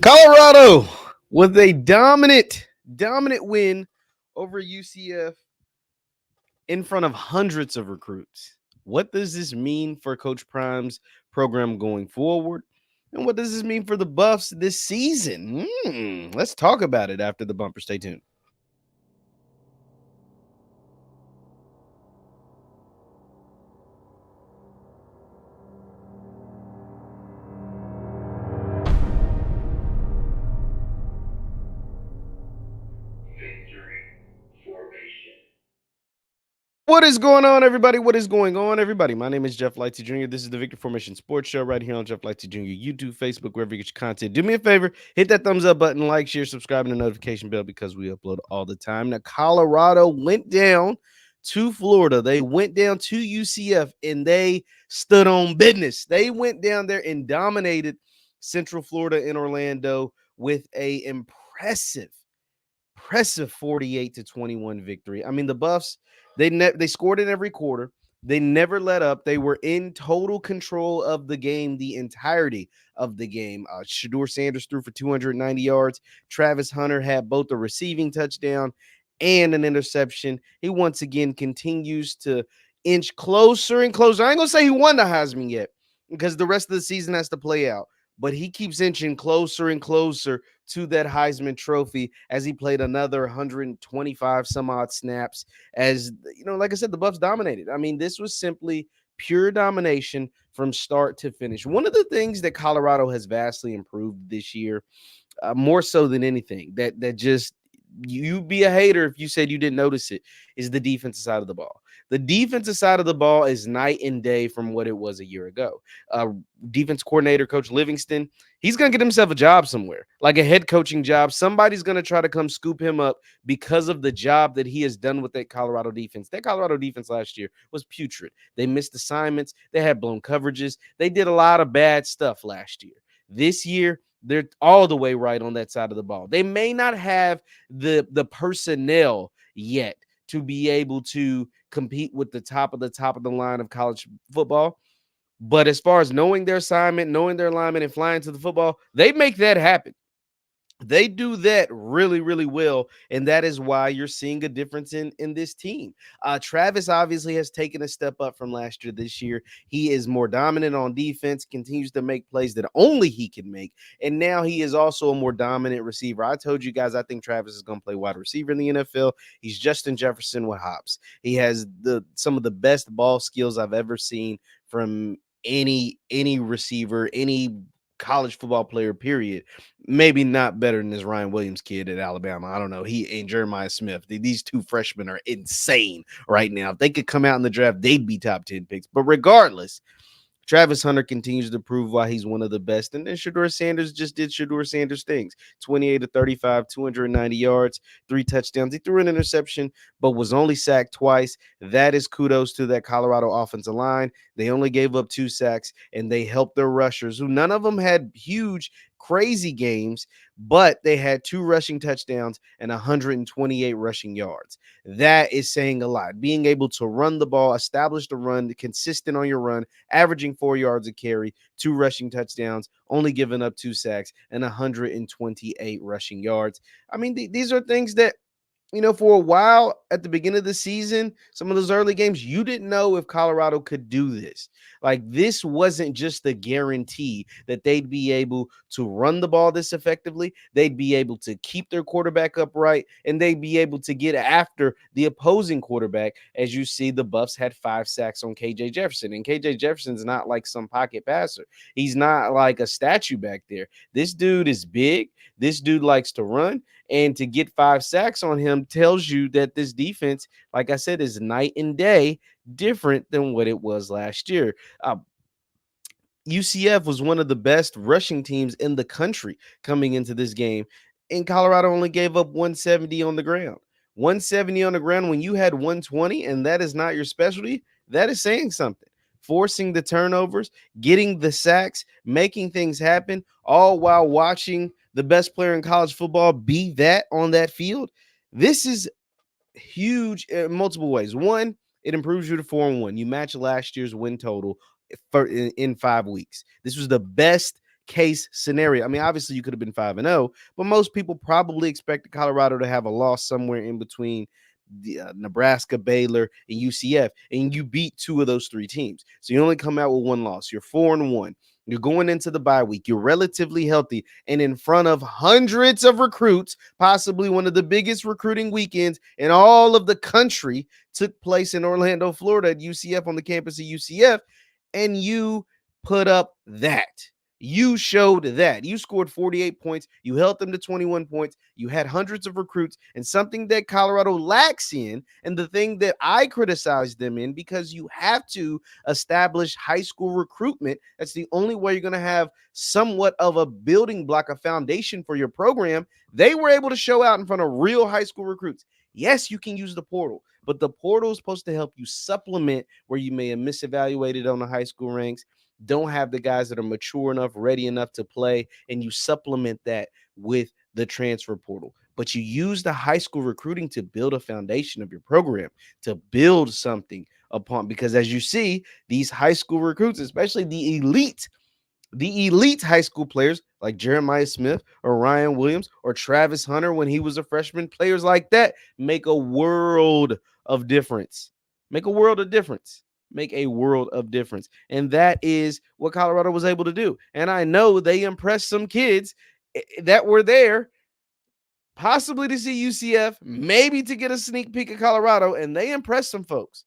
Colorado with a dominant win over UCF in front of hundreds of recruits. What does this mean for Coach Prime's program going forward? And what does this mean for the Buffs this season? Let's talk about it after the bumper. Stay tuned. What is going on, everybody? What is going on, everybody? My name is JeffLightsyJr. This is the Victor Formation Sports Show right here on JeffLightsy Jr. YouTube, Facebook, wherever you get your content. Do me a favor, hit that thumbs up button, like, share, subscribe, and the notification bell because we upload all the time. Now, Colorado went down to Florida. They went down to UCF, and they stood on business. They went down there and dominated Central Florida in Orlando with a impressive 48-21 victory. I mean, the Buffs, they scored in every quarter. They never let up. They were in total control of the game the entirety of the game. Shedeur Sanders threw for 290 yards. Travis Hunter had both a receiving touchdown and an interception. He once again continues to inch closer and closer. I ain't gonna say he won the Heisman yet because the rest of the season has to play out, but he keeps inching closer and closer to that Heisman trophy as he played another 125 some odd snaps. As you know, like I said, the Buffs dominated. I mean, this was simply pure domination from start to finish. One of the things that Colorado has vastly improved this year, more so than anything, that just you'd be a hater if you said you didn't notice it, is the defensive side of the ball. The defensive side of the ball is night and day from what it was a year ago. Defense coordinator, Coach Livingston, he's going to get himself a job somewhere, like a head coaching job. Somebody's going to try to come scoop him up because of the job that he has done with that Colorado defense. That Colorado defense last year was putrid. They missed assignments. They had blown coverages. They did a lot of bad stuff last year. This year, they're all the way right on that side of the ball. They may not have the personnel yet to be able to compete with the top of the line of college football. But as far as knowing their assignment, knowing their alignment, and flying to the football, they make that happen. They do that really, really well, and that is why you're seeing a difference in this team. Travis obviously has taken a step up from last year. This year, he is more dominant on defense, continues to make plays that only he can make, and now he is also a more dominant receiver. I told you guys I think Travis is going to play wide receiver in the NFL. He's Justin Jefferson with hops. He has some of the best ball skills I've ever seen from any receiver, any college football player, period. Maybe not better than this Ryan Williams kid at Alabama. I don't know. He and Jeremiah Smith. These two freshmen are insane right now. If they could come out in the draft, they'd be top 10 picks. But regardless, Travis Hunter continues to prove why he's one of the best. And then Shedeur Sanders just did Shedeur Sanders things. 28 to 35, 290 yards, 3 touchdowns. He threw an interception, but was only sacked twice. That is kudos to that Colorado offensive line. They only gave up 2 sacks, and they helped their rushers, who none of them had huge, crazy games, but they had 2 rushing touchdowns and 128 rushing yards. That is saying a lot. Being able to run the ball, establish the run, consistent on your run, averaging 4 yards a carry, 2 rushing touchdowns, only giving up 2 sacks, and 128 rushing yards. I mean, these are things that, for a while at the beginning of the season, some of those early games, you didn't know if Colorado could do this. Like, this wasn't just the guarantee that they'd be able to run the ball this effectively. They'd be able to keep their quarterback upright, and they'd be able to get after the opposing quarterback. As you see, the Buffs had 5 sacks on KJ Jefferson, and KJ Jefferson's not like some pocket passer. He's not like a statue back there. This dude is big. This dude likes to run, and to get 5 sacks on him tells you that this defense, like I said, is night and day different than what it was last year. UCF was one of the best rushing teams in the country coming into this game, and Colorado only gave up 170 on the ground. 170 on the ground when you had 120, and that is not your specialty. That is saying something. Forcing the turnovers, getting the sacks, making things happen, all while watching the best player in college football be that on that field. This is huge in multiple ways. One, it improves you to 4-1. You match last year's win total in 5 weeks. This was the best case scenario. I mean, obviously you could have been 5-0, but most people probably expected Colorado to have a loss somewhere in between the Nebraska, Baylor, and UCF, and you beat two of those three teams. So you only come out with one loss. You're 4-1. You're going into the bye week. You're relatively healthy and in front of hundreds of recruits, possibly one of the biggest recruiting weekends in all of the country took place in Orlando, Florida at UCF on the campus of UCF, and you put up that. You showed that. You scored 48 points. You held them to 21 points. You had hundreds of recruits, and something that Colorado lacks in, and the thing that I criticize them in, because you have to establish high school recruitment. That's the only way you're going to have somewhat of a building block, a foundation for your program. They were able to show out in front of real high school recruits. Yes, you can use the portal, but the portal is supposed to help you supplement where you may have misevaluated on the high school ranks, don't have the guys that are mature enough, ready enough to play, and you supplement that with the transfer portal. But you use the high school recruiting to build a foundation of your program, to build something upon, because as you see, these high school recruits, especially the elite high school players like Jeremiah Smith or Ryan Williams or Travis Hunter when he was a freshman, players like that make a world of difference. Make a world of difference. Make a world of difference. And that is what Colorado was able to do. And I know they impressed some kids that were there, possibly to see UCF, maybe to get a sneak peek of Colorado, and they impressed some folks.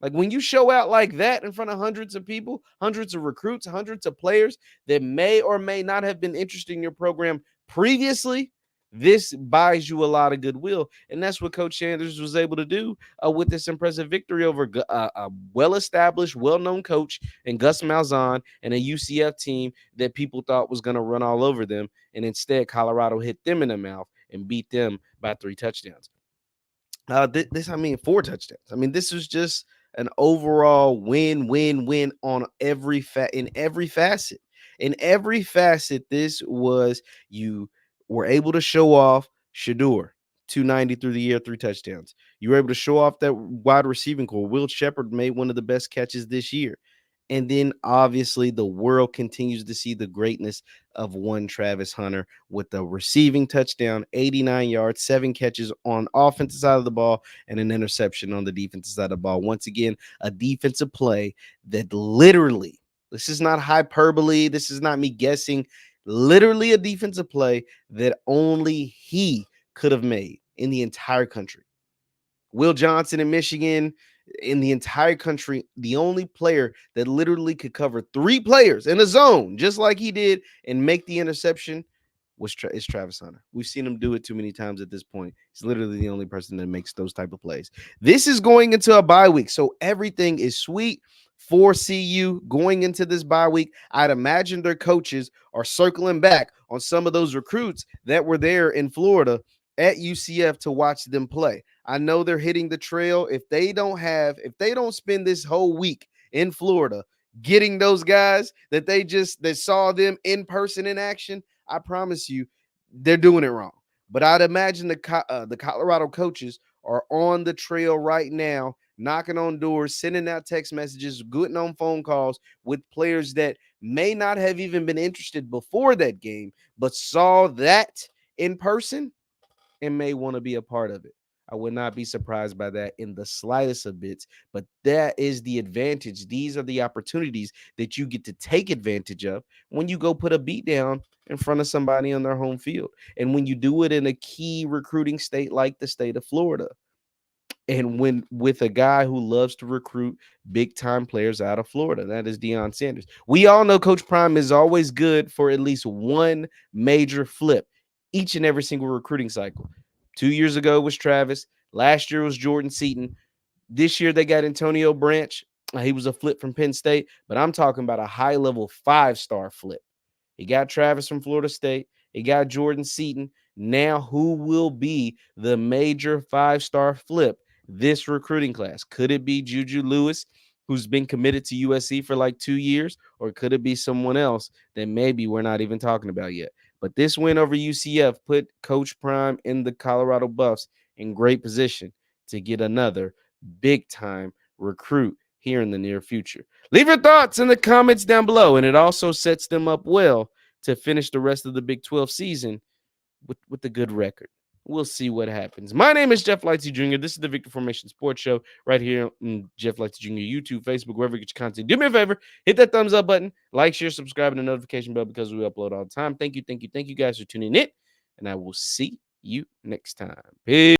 Like when you show out like that in front of hundreds of people, hundreds of recruits, hundreds of players that may or may not have been interested in your program previously, this buys you a lot of goodwill. And that's what Coach Sanders was able to do with this impressive victory over a well-established, well-known coach and Gus Malzahn and a UCF team that people thought was going to run all over them. And instead, Colorado hit them in the mouth and beat them by 3 touchdowns. I mean, 4 touchdowns. I mean, this was just an overall win on in every facet. In every facet, this was, you were able to show off Shedeur, 290 through the year, 3 touchdowns. You were able to show off that wide receiving core. Will Shepherd made one of the best catches this year. And then obviously the world continues to see the greatness of one Travis Hunter with the receiving touchdown, 89 yards, 7 catches on offensive side of the ball, and an interception on the defensive side of the ball. Once again, a defensive play that literally, this is not hyperbole, this is not me guessing, literally a defensive play that only he could have made in the entire country. Will Johnson in Michigan, in the entire country, the only player that literally could cover 3 players in a zone, just like he did, and make the interception is Travis Hunter. We've seen him do it too many times at this point. He's literally the only person that makes those type of plays. This is going into a bye week, so everything is sweet for CU going into this bye week. I'd imagine their coaches are circling back on some of those recruits that were there in Florida at UCF to watch them play. I know they're hitting the trail. If they don't spend this whole week in Florida getting those guys that that saw them in person in action, I promise you they're doing it wrong. But I'd imagine the Colorado coaches are on the trail right now, knocking on doors, sending out text messages, getting on phone calls with players that may not have even been interested before that game, but saw that in person and may want to be a part of it. I would not be surprised by that in the slightest of bits, but that is the advantage. These are the opportunities that you get to take advantage of when you go put a beat down in front of somebody on their home field. And when you do it in a key recruiting state like the state of Florida. And when with a guy who loves to recruit big time players out of Florida, that is Deion Sanders. We all know Coach Prime is always good for at least one major flip each and every single recruiting cycle. 2 years ago was Travis. Last year was Jordan Seaton. This year they got Antonio Branch. He was a flip from Penn State, but I'm talking about a high level 5-star flip. He got Travis from Florida State. He got Jordan Seaton. Now, who will be the major 5-star flip this recruiting class? Could it be Juju Lewis, who's been committed to USC for like 2 years, or could it be someone else that maybe we're not even talking about yet? But this win over UCF put Coach Prime and the Colorado Buffs in great position to get another big-time recruit here in the near future. Leave your thoughts in the comments down below, and it also sets them up well to finish the rest of the Big 12 season with a good record. We'll see what happens. My name is Jeff Lightsy Jr. This is the Victor Formation Sports Show right here on Jeff Lightsy Jr. YouTube, Facebook, wherever you get your content. Do me a favor, hit that thumbs up button, like, share, subscribe, and the notification bell because we upload all the time. Thank you guys for tuning in, and I will see you next time. Peace.